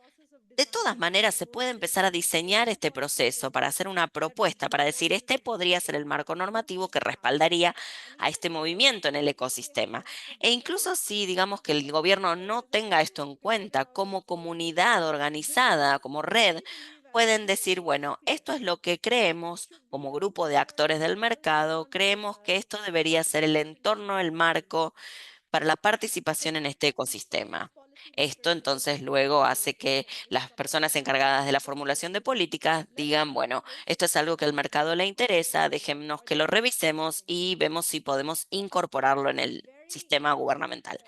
de todas maneras, se puede empezar a diseñar este proceso para hacer una propuesta, para decir, este podría ser el marco normativo que respaldaría a este movimiento en el ecosistema. E incluso si digamos que el gobierno no tenga esto en cuenta, como comunidad organizada, como red, pueden decir, bueno, esto es lo que creemos como grupo de actores del mercado, creemos que esto debería ser el entorno, el marco para la participación en este ecosistema. Esto entonces luego hace que las personas encargadas de la formulación de políticas digan, bueno, esto es algo que al mercado le interesa, déjennos que lo revisemos y vemos si podemos incorporarlo en el sistema gubernamental.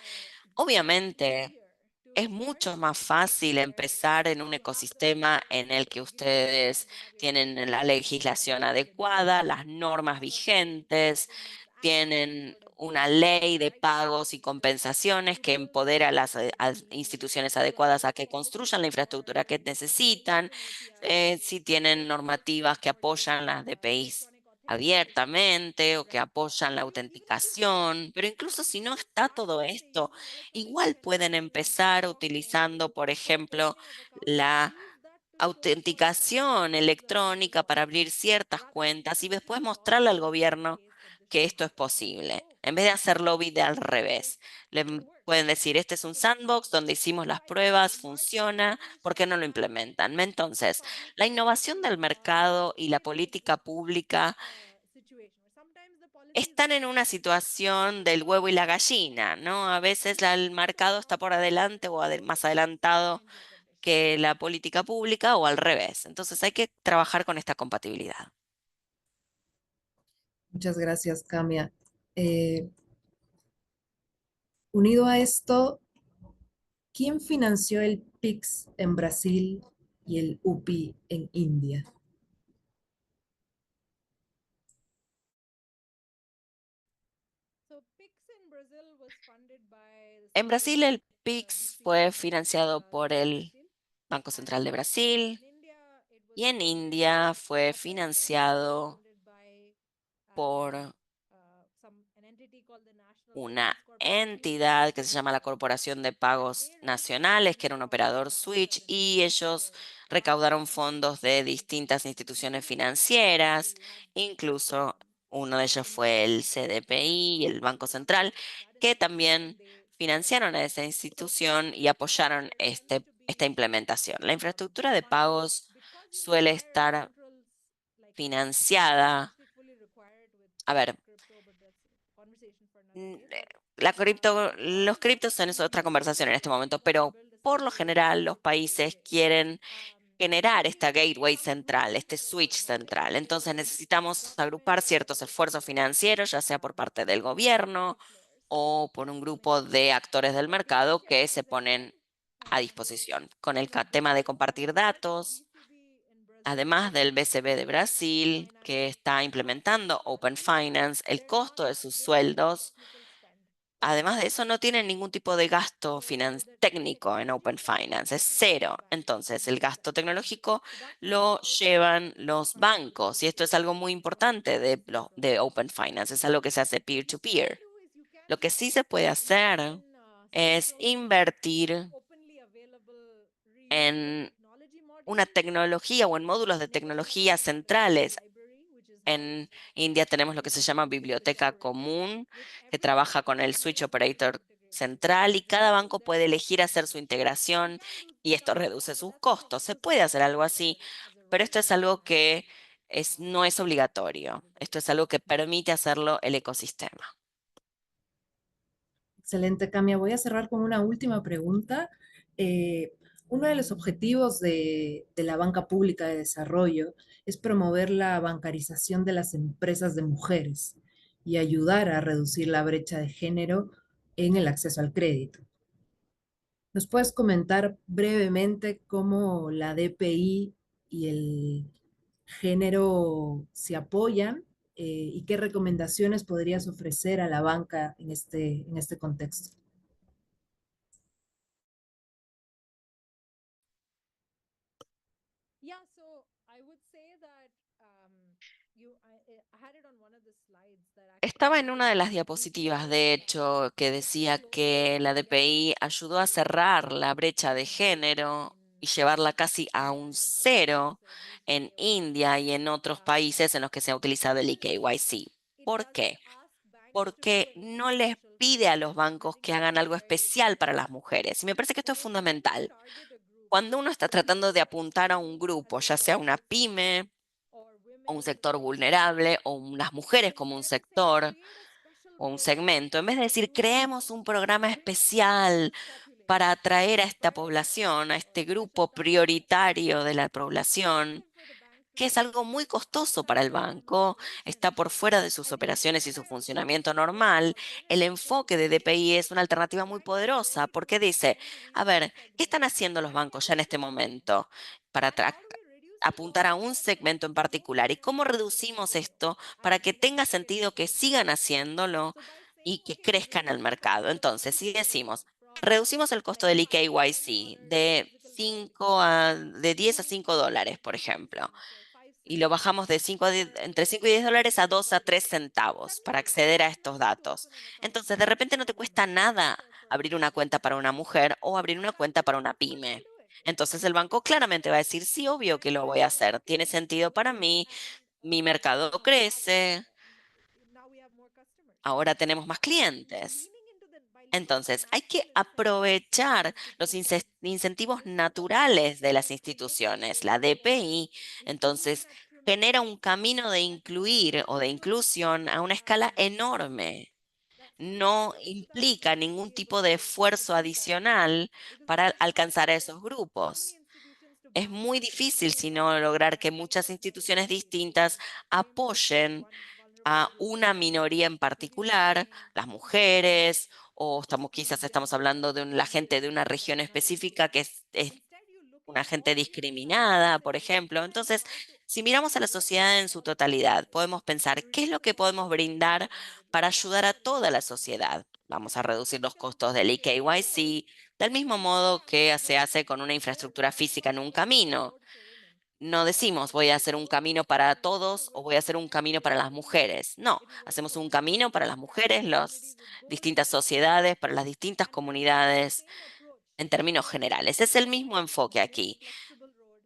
Obviamente, es mucho más fácil empezar en un ecosistema en el que ustedes tienen la legislación adecuada, las normas vigentes, tienen una ley de pagos y compensaciones que empodera a las instituciones adecuadas a que construyan la infraestructura que necesitan, si tienen normativas que apoyan las DPIs abiertamente o que apoyan la autenticación, pero incluso si no está todo esto, igual pueden empezar utilizando, por ejemplo, la autenticación electrónica para abrir ciertas cuentas y después mostrarle al gobierno que esto es posible, en vez de hacer lobby de al revés. Pueden decir, este es un sandbox donde hicimos las pruebas, funciona, ¿por qué no lo implementan? Entonces, la innovación del mercado y la política pública están en una situación del huevo y la gallina, ¿no? A veces el mercado está por adelante o más adelantado que la política pública o al revés. Entonces hay que trabajar con esta compatibilidad. Muchas gracias, Camia. Eh, Unido a esto, ¿quién financió el PIX en Brasil y el UPI en India? En Brasil el PIX fue financiado por el Banco Central de Brasil y en India fue financiado por una entidad que se llama la Corporación de Pagos Nacionales, que era un operador switch, y ellos recaudaron fondos de distintas instituciones financieras, incluso uno de ellos fue el CDPI, el Banco Central, que también financiaron a esa institución y apoyaron esta implementación. La infraestructura de pagos suele estar financiada. A ver, los criptos son otra conversación en este momento, pero por lo general los países quieren generar esta gateway central, este switch central. Entonces necesitamos agrupar ciertos esfuerzos financieros, ya sea por parte del gobierno o por un grupo de actores del mercado que se ponen a disposición. Con el tema de compartir datos, además del BCB de Brasil, que está implementando Open Finance, el costo de sus sueldos. Además de eso, no tienen ningún tipo de gasto técnico en Open Finance, es cero. Entonces, el gasto tecnológico lo llevan los bancos y esto es algo muy importante de Open Finance, es algo que se hace peer-to-peer. Lo que sí se puede hacer es invertir en una tecnología o en módulos de tecnología centrales. En India tenemos lo que se llama biblioteca común, que trabaja con el switch operator central y cada banco puede elegir hacer su integración y esto reduce sus costos. Se puede hacer algo así, pero esto es algo que no es obligatorio. Esto es algo que permite hacerlo el ecosistema. Excelente, Camia. Voy a cerrar con una última pregunta. Uno de los objetivos de la banca pública de desarrollo es promover la bancarización de las empresas de mujeres y ayudar a reducir la brecha de género en el acceso al crédito. ¿Nos puedes comentar brevemente cómo la DPI y el género se apoyan y qué recomendaciones podrías ofrecer a la banca en este contexto? Yeah, so I would say that I had it on one of the slides that Estaba en actually una de las diapositivas, de hecho, que decía que la DPI ayudó a cerrar la brecha de género y llevarla casi a un cero en India y en otros países en los que se ha utilizado el eKYC. ¿Por qué? Porque no les pide a los bancos que hagan algo especial para las mujeres. Y me parece que esto es fundamental. Cuando uno está tratando de apuntar a un grupo, ya sea una pyme, o un sector vulnerable, o unas mujeres como un sector o un segmento, en vez de decir, creemos un programa especial para atraer a esta población, a este grupo prioritario de la población, que es algo muy costoso para el banco, está por fuera de sus operaciones y su funcionamiento normal, el enfoque de DPI es una alternativa muy poderosa porque dice, a ver, ¿qué están haciendo los bancos ya en este momento para apuntar a un segmento en particular? ¿Y cómo reducimos esto para que tenga sentido que sigan haciéndolo y que crezcan el mercado? Entonces, si decimos, reducimos el costo del eKYC de 10 a $5, por ejemplo, y lo bajamos de entre 5 y $10 a 2 a 3 centavos para acceder a estos datos. Entonces, de repente no te cuesta nada abrir una cuenta para una mujer o abrir una cuenta para una pyme. Entonces, el banco claramente va a decir, sí, obvio que lo voy a hacer. Tiene sentido para mí, mi mercado crece, ahora tenemos más clientes. Entonces, hay que aprovechar los incentivos naturales de las instituciones. La DPI, entonces, genera un camino de incluir o de inclusión a una escala enorme. No implica ningún tipo de esfuerzo adicional para alcanzar a esos grupos. Es muy difícil, si no, lograr que muchas instituciones distintas apoyen a una minoría en particular, las mujeres, o quizás estamos hablando de la gente de una región específica que es una gente discriminada, por ejemplo. Entonces, si miramos a la sociedad en su totalidad, podemos pensar, ¿qué es lo que podemos brindar para ayudar a toda la sociedad? Vamos a reducir los costos del eKYC, del mismo modo que se hace con una infraestructura física en un camino. No decimos voy a hacer un camino para todos o voy a hacer un camino para las mujeres. No, hacemos un camino para las mujeres, las distintas sociedades, para las distintas comunidades en términos generales. Es el mismo enfoque aquí.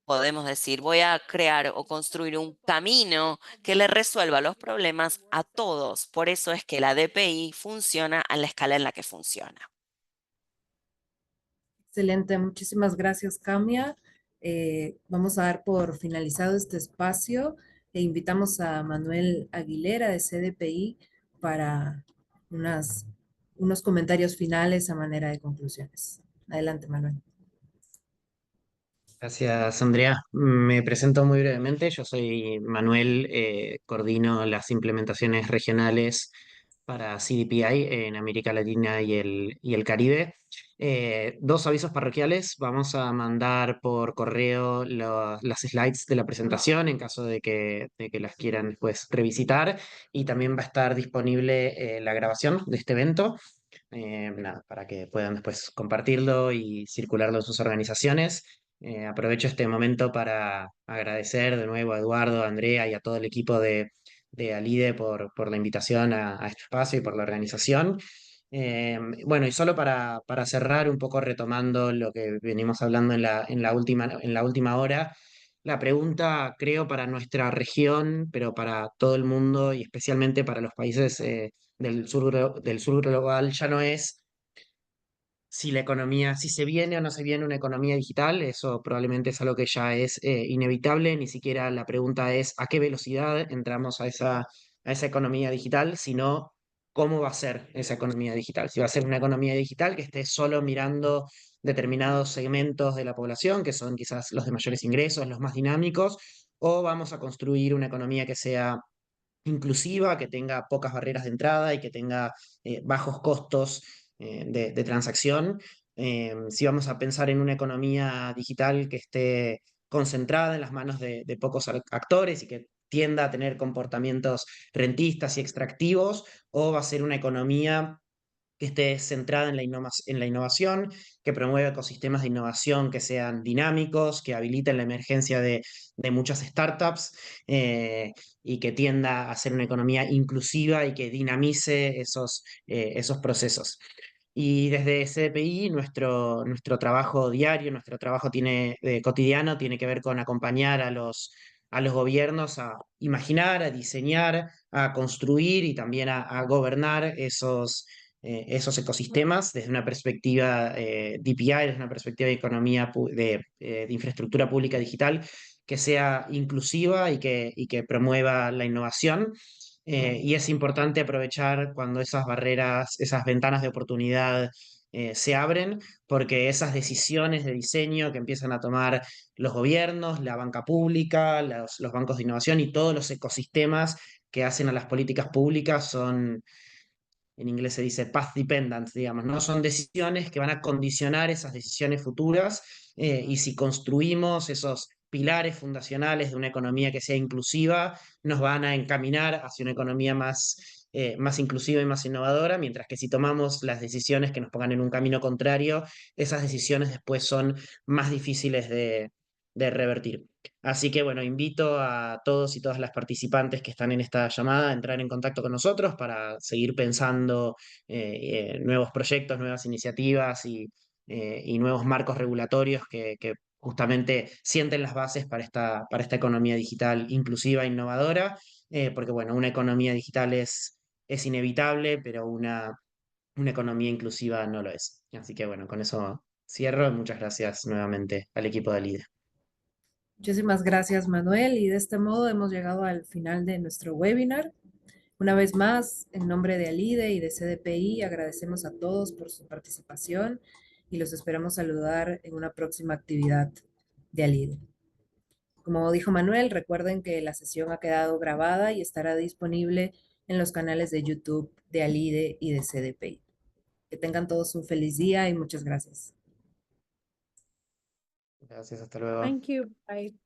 Podemos decir voy a crear o construir un camino que le resuelva los problemas a todos. Por eso es que la DPI funciona a la escala en la que funciona. Excelente, muchísimas gracias, Camia. Vamos a dar por finalizado este espacio e invitamos a Manuel Aguilera de CDPI para unos comentarios finales a manera de conclusiones. Adelante, Manuel. Gracias, Andrea. Me presento muy brevemente. Yo soy Manuel, coordino las implementaciones regionales para CDPI en América Latina y el Caribe. Dos avisos parroquiales. Vamos a mandar por correo las slides de la presentación en caso de que las quieran después revisitar. Y también va a estar disponible la grabación de este evento. Nada, para que puedan después compartirlo y circularlo en sus organizaciones. Aprovecho este momento para agradecer de nuevo a Eduardo, a Andrea y a todo el equipo de Alide por la invitación a este espacio y por la organización. Bueno, y solo para cerrar un poco retomando lo que venimos hablando en la última hora, la pregunta creo para nuestra región, pero para todo el mundo y especialmente para los países del sur global ya no es si la economía, si se viene o no se viene una economía digital, eso probablemente es algo que ya es inevitable, ni siquiera la pregunta es a qué velocidad entramos a esa economía digital, sino cómo va a ser esa economía digital. Si va a ser una economía digital que esté solo mirando determinados segmentos de la población, que son quizás los de mayores ingresos, los más dinámicos, o vamos a construir una economía que sea inclusiva, que tenga pocas barreras de entrada y que tenga bajos costos de transacción. Si vamos a pensar en una economía digital que esté concentrada en las manos de pocos actores y que tienda a tener comportamientos rentistas y extractivos, o va a ser una economía que esté centrada en en la innovación, que promueva ecosistemas de innovación que sean dinámicos, que habiliten la emergencia de muchas startups y que tienda a ser una economía inclusiva y que dinamice esos procesos. Y desde CDPI, nuestro trabajo diario, nuestro trabajo cotidiano tiene que ver con acompañar a los gobiernos a imaginar, a diseñar, a construir y también a gobernar esos ecosistemas desde una perspectiva DPI, desde una perspectiva de economía, de infraestructura pública digital, que sea inclusiva y que promueva la innovación. Y es importante aprovechar cuando esas barreras, esas ventanas de oportunidad se abren, porque esas decisiones de diseño que empiezan a tomar los gobiernos, la banca pública, los bancos de innovación y todos los ecosistemas que hacen a las políticas públicas son, en inglés se dice path dependent, digamos, ¿no? Son decisiones que van a condicionar esas decisiones futuras y si construimos esos pilares fundacionales de una economía que sea inclusiva, nos van a encaminar hacia una economía más inclusiva y más innovadora, mientras que si tomamos las decisiones que nos pongan en un camino contrario, esas decisiones después son más difíciles de revertir. Así que bueno, invito a todos y todas las participantes que están en esta llamada a entrar en contacto con nosotros para seguir pensando nuevos proyectos, nuevas iniciativas y nuevos marcos regulatorios que justamente sienten las bases para esta economía digital inclusiva e innovadora, porque bueno, una economía digital es inevitable, pero una economía inclusiva no lo es. Así que bueno, con eso cierro. Muchas gracias nuevamente al equipo de LIDE. Muchísimas gracias, Manuel. Y de este modo hemos llegado al final de nuestro webinar. Una vez más, en nombre de ALIDE y de CDPI, agradecemos a todos por su participación y los esperamos saludar en una próxima actividad de ALIDE. Como dijo Manuel, recuerden que la sesión ha quedado grabada y estará disponible en los canales de YouTube de ALIDE y de CDPI. Que tengan todos un feliz día y muchas gracias. Gracias, hasta luego. Thank you. Bye.